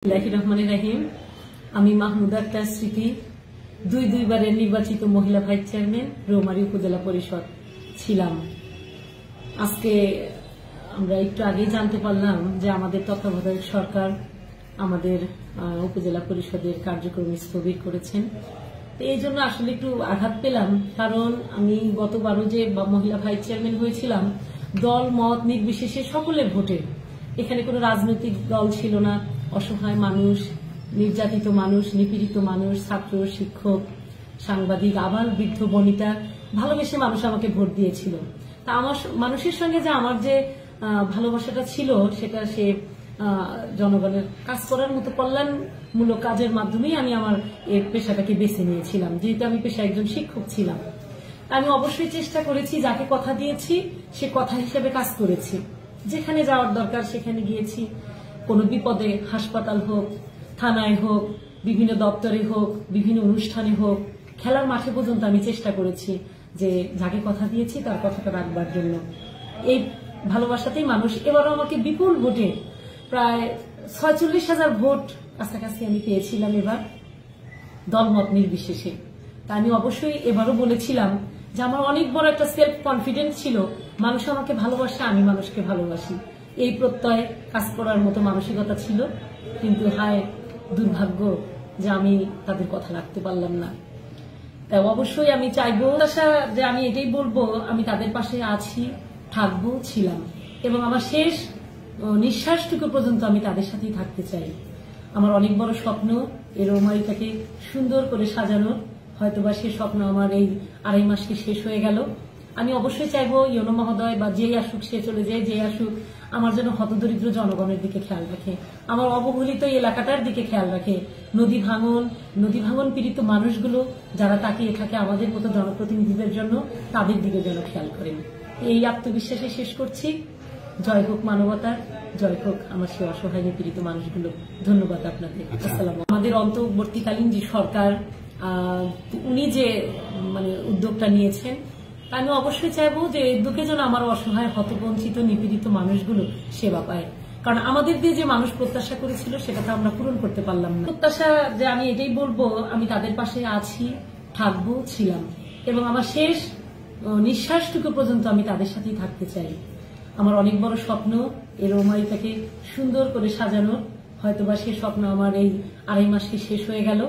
রহিম। আমি মাহমুদা আক্তার স্মৃতি, দুইবারের নির্বাচিত মহিলা ভাইস চেয়ারম্যান, রৌমারী উপজেলা পরিষদ ছিলাম। আজকে আমরা একটু আগেই জানতে পারলাম যে আমাদের তত্ত্বাবধায়ক সরকার আমাদের উপজেলা পরিষদের কার্যক্রম স্থগিত করেছেন। এই জন্য আসলে একটু আঘাত পেলাম, কারণ আমি গতবারও যে মহিলা ভাইস চেয়ারম্যান হয়েছিলাম দল মত নির্বিশেষে সকলের ভোটে। এখানে কোনো রাজনৈতিক দল ছিল না। অসহায় মানুষ, নির্যাতিত মানুষ, নিপীড়িত মানুষ, ছাত্র, শিক্ষক, সাংবাদিক, আবাল বৃদ্ধ বনিতা ভালোবেসে মানুষ আমাকে ভোট দিয়েছিল। তা আমার মানুষের সঙ্গে যে আমার যে ভালোবাসাটা ছিল সেটা সে জনগণের কাজ করার মতো কল্যাণমূলক কাজের মাধ্যমেই আমি আমার এই পেশাটাকে বেছে নিয়েছিলাম, যেহেতু আমি পেশায় একজন শিক্ষক ছিলাম। আমি অবশ্যই চেষ্টা করেছি, যাকে কথা দিয়েছি সে কথা হিসেবে কাজ করেছি। যেখানে যাওয়ার দরকার সেখানে গিয়েছি। কোনো বিপদে, হাসপাতাল হোক, থানায় হোক, বিভিন্ন দপ্তরে হোক, বিভিন্ন অনুষ্ঠানে হোক, খেলার মাঠে পর্যন্ত আমি চেষ্টা করেছি যে যাকে কথা দিয়েছি তার কথাটা রাখবার জন্য। এই ভালোবাসাতেই মানুষ এবারও আমাকে বিপুল ভোটে, প্রায় 46,000 ভোট কাছাকাছি আমি পেয়েছিলাম এবার, দলমত নির্বিশেষে। তা আমি অবশ্যই এবারও বলেছিলাম যে আমার অনেক বড় একটা সেলফ কনফিডেন্স ছিল, মানুষ আমাকে ভালোবাসে, আমি মানুষকে ভালোবাসি, এই প্রত্যয় কাজ করার মতো মানসিকতা ছিল। কিন্তু হায় দুর্ভাগ্য যে আমি তাদের কথা রাখতে পারলাম না। তাই অবশ্যই আমি চাইবো, যে আমি এটাই বলবো, আমি তাদের পাশে আছি, থাকবো, ছিলাম, এবং আমার শেষ নিঃশ্বাসটুকু পর্যন্ত আমি তাদের সাথেই থাকতে চাই। আমার অনেক বড় স্বপ্ন এই রৌমারীটাকে সুন্দর করে সাজানোর। হয়তোবা সে স্বপ্ন আমার এই 2.5 মাসকে শেষ হয়ে গেল। আমি অবশ্যই চাইবো ইউনো মহোদয় বা যেই আসুক, সে চলে যায়, যে আসুক, আমার জন্য হতদরিদ্র জনগণের দিকে খেয়াল রাখে, আমার অবহেলিত এলাকাটার দিকে খেয়াল রাখে, নদী ভাঙন পীড়িত মানুষগুলো যারা তাকিয়ে থাকে আমাদের মতো জনপ্রতিনিধিদের জন্য, তাদের দিকে যেন খেয়াল করেন। এই আত্মবিশ্বাসে শেষ করছি। জয় হোক মানবতার, জয় হোক আমার সে অসহায় নিপীড়িত মানুষগুলো। ধন্যবাদ আপনাদের। আসসালাম। আমাদের অন্তর্বর্তীকালীন যে সরকার, উনি যে উদ্যোগটা নিয়েছেন, আমি অবশ্যই চাইবো যে উদ্যোগে যেন আমার অসহায়, হতবঞ্চিত, নিপীড়িত মানুষগুলো সেবা পায়। কারণ আমাদের দিয়ে যে মানুষ প্রত্যাশা করেছিল সেটা তো আমরা পূরণ করতে পারলাম না। প্রত্যাশা যে আমি এটাই বলবো, আমি তাদের পাশে আছি, থাকবো, ছিলাম, এবং আমার শেষ নিঃশ্বাসটুকু পর্যন্ত আমি তাদের সাথেই থাকতে চাই। আমার অনেক বড় স্বপ্ন এই রৌমারীটাকে সুন্দর করে সাজানোর। হয়তোবা সে স্বপ্ন আমার এই 2.5 মাসকে শেষ হয়ে গেল।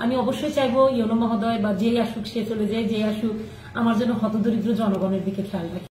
আমি অবশ্যই চাইবো ইউনো মহোদয় বা যেই আসুক, সে চলে যায়, যে আসুক, আমার জন্য হতদরিদ্র জনগণের দিকে খেয়াল রাখে।